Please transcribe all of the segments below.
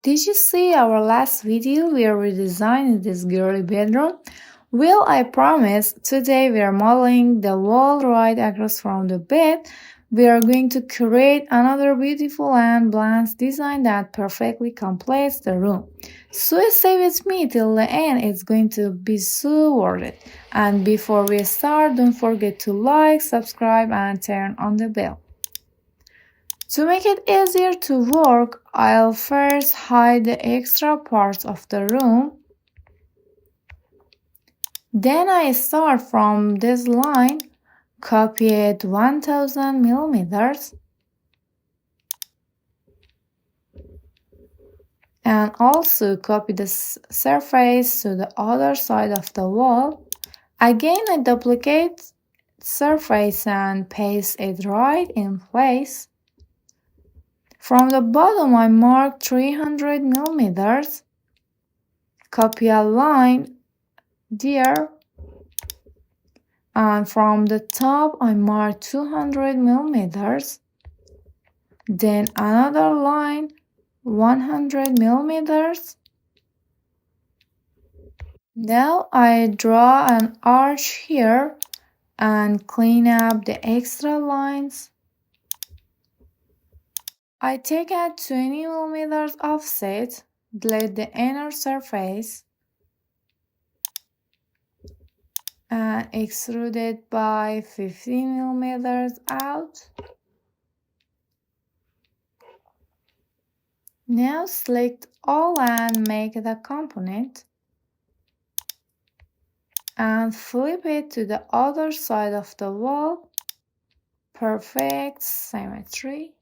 Did you see our last video where we designed this girly bedroom? Well, I promise, today we are modeling the wall right across from the bed. We are going to create another beautiful and balanced design that perfectly completes the room. So stay with me till the end, it's going to be so worth it. And before we start, don't forget to like, subscribe and turn on the bell. To make it easier to work, I'll first hide the extra parts of the room. Then I start from this line, copy it 1000 millimeters, and also copy the surface to the other side of the wall. Again, I duplicate surface and paste it right in place. From the bottom, I mark 300 millimeters, copy a line there, and from the top I mark 200 millimeters, then another line 100 millimeters. Now I draw an arch here and clean up the extra lines. I take a 20 millimeters offset, delete the inner surface, and extrude it by 15 millimeters out. Now select all and make the component and flip it to the other side of the wall. Perfect symmetry.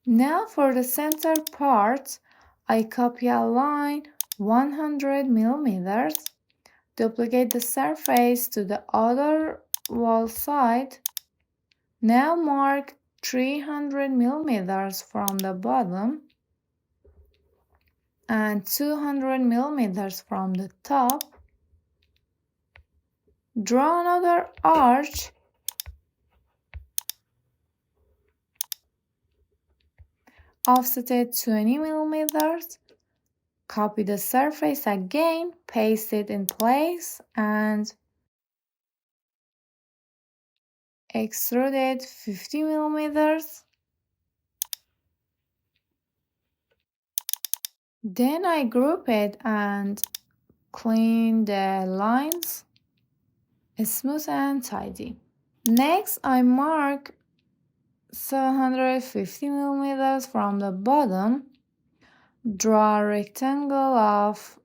Now for the center part, I copy a line 100 millimeters, duplicate the surface to the other wall side. Now mark 300 millimeters from the bottom and 200 millimeters from the top. Draw another arch, offset it 20 millimeters, copy the surface again, paste it in place, and extrude it 50 millimeters. Then I group it and clean the lines, smooth and tidy. Next, I mark 750 millimeters from the bottom. Draw a rectangle of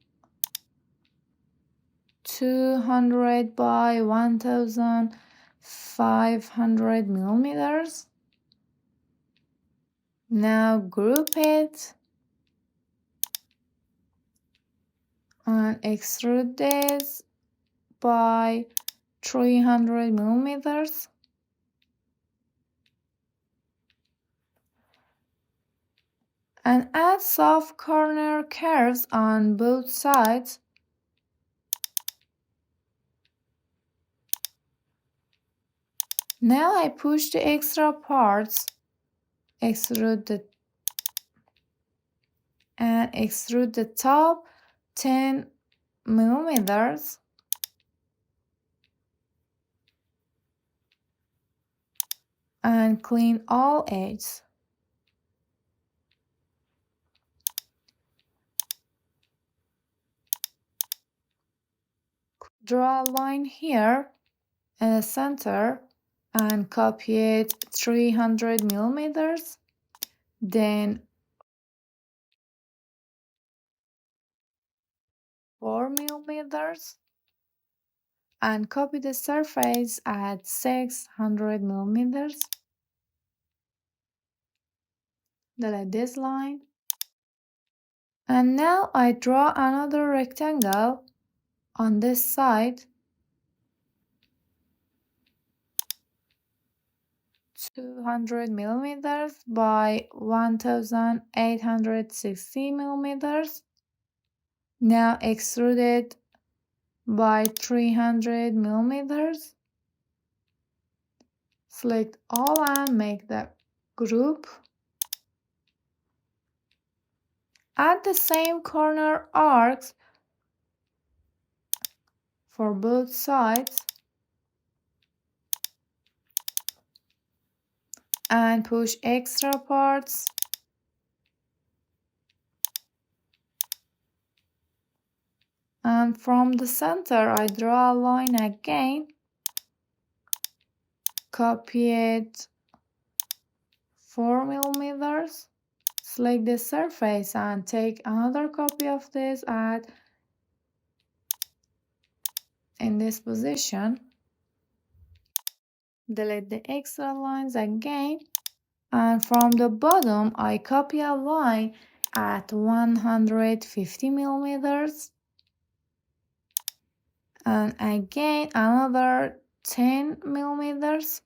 200 by 1500 millimeters. Now group it and extrude this by 300 millimeters. And add soft corner curves on both sides. Now I push the extra parts, extrude the top 10 millimeters. And clean all edges. Draw a line here in the center and copy it 300 millimeters. Then 4 millimeters and copy the surface at 600 millimeters. Delete this line. And now I draw another rectangle on this side, 200 millimeters by 1860 millimeters. Now extrude it by 300 millimeters. Select all and make the group. Add the same corner arcs for both sides and push extra parts. And from the center, I draw a line again, copy it 4 millimeters, select the surface and take another copy of this, add in this position, delete the extra lines again, and from the bottom, I copy a line at 150 millimeters, and again another 10 millimeters.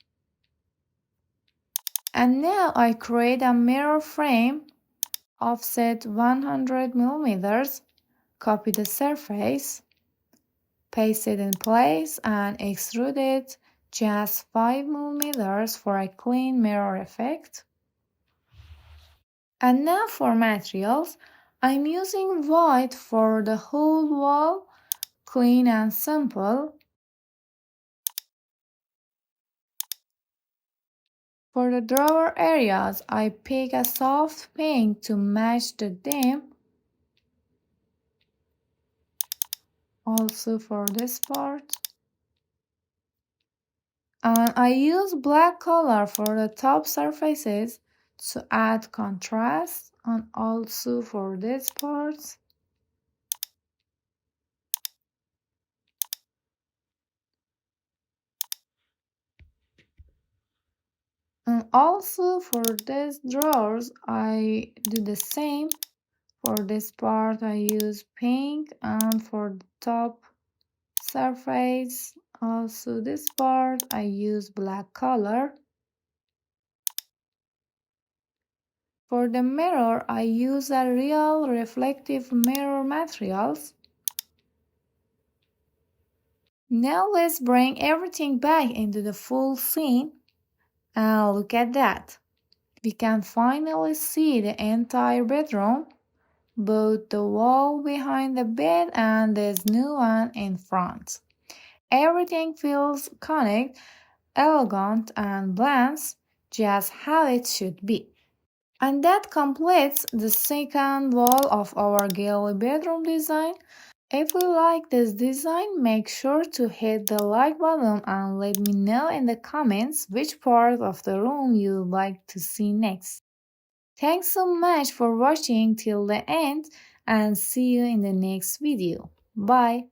And now I create a mirror frame, offset 100 millimeters, copy the surface, paste it in place and extrude it just 5 millimeters for a clean mirror effect. And now for materials, I'm using white for the whole wall, clean and simple. For the drawer areas, I pick a soft pink to match the theme. Also for this part. And I use black color for the top surfaces to add contrast, and also for these parts. And also for these drawers, I do the same. For this part, I use pink, and for the top surface, also this part, I use black color. For the mirror, I use a real reflective mirror materials. Now let's bring everything back into the full scene. And look at that. We can finally see the entire bedroom, both the wall behind the bed and this new one in front. Everything feels connected, elegant, and blends just how it should be. And that completes the second wall of our gallery bedroom design. If you like this design, make sure to hit the like button and let me know in the comments which part of the room you'd like to see next. Thanks so much for watching till the end and see you in the next video. Bye!